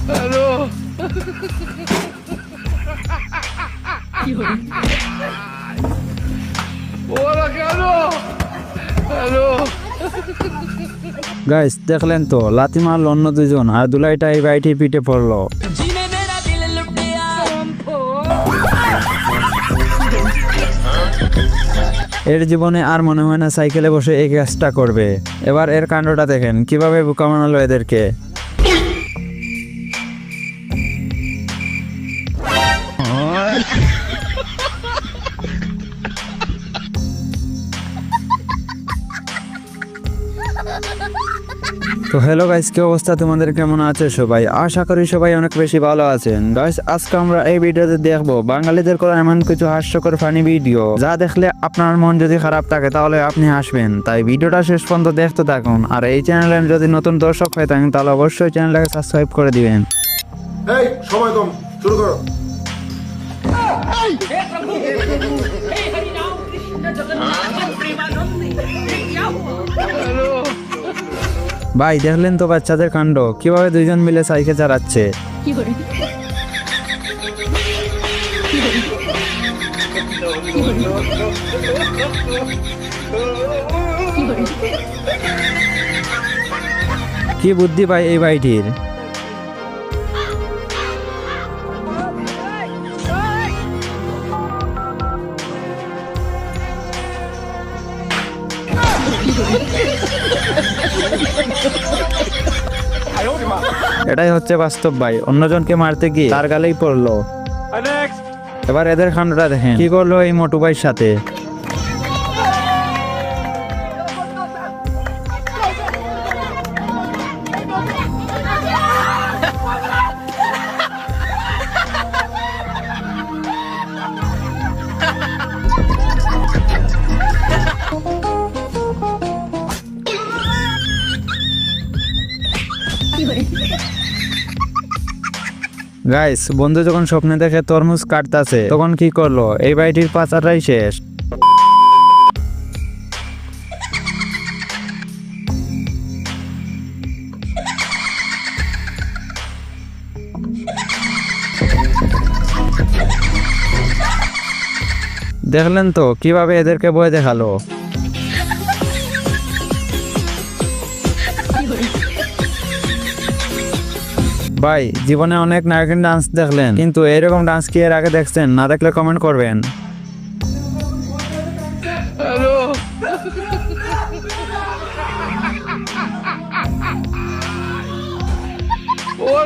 Hello ওরা কেন hello guys দেখলেন তো লাথি মারল অন্য দুজন আর দুলাইটা এই বাইটির পিঠে পড়লো। এর জীবনে আর মনে হয় না সাইকেলে বসে এই কাজটা করবে। এবার এর কাণ্ডটা দেখেন কিভাবে বোকা বানালো এদেরকে। তো হ্যালো গাইস, কি অবস্থা তোমাদের, কেমন আছে সবাই? আশা করি সবাই অনেক বেশি ভালো আছেন। গাইস আজকে আমরা এই ভিডিওতে দেখবো বাঙালিদের করা এমন কিছু হাস্যকর ফানি ভিডিও যা দেখলে আপনার মন যদি খারাপ থাকে তাহলে আপনি হাসবেন। তাই ভিডিওটা শেষ পর্যন্ত দেখতে থাকুন। আর এই চ্যানেলে যদি নতুন দর্শক হয়ে থাকেন তাহলে অবশ্যই চ্যানেলটাকে সাবস্ক্রাইব করে দিবেন। এই সময় কম, শুরু করো। ভাই দেখলেন তো বাচ্চাদের কাণ্ড, কিভাবে দুইজন মিলে সাইকেল চালাচ্ছে। কি বুদ্ধি ভাই এই ভাইটির। এটাই হচ্ছে বাস্তব ভাই, অন্যজনকে মারতে গিয়ে তার গালেই পড়লো। এবার এদের কাণ্ডটা দেখেন কি করলো এই মোটু ভাইয়ের সাথে। গাইস বন্ধু যখন স্বপ্নে দেখে তরমুজ কাটতাছে তখন কি করলো, এই ভাইটির পাচারটাই শেষ। দেখলেন তো কিভাবে এদেরকে ভয় দেখালো। ভাই জীবনে অনেক নায়কের ডান্স দেখলেন, কিন্তু এরকম ডান্স কি এর আগে দেখছেন? না দেখলে কমেন্ট করবেন।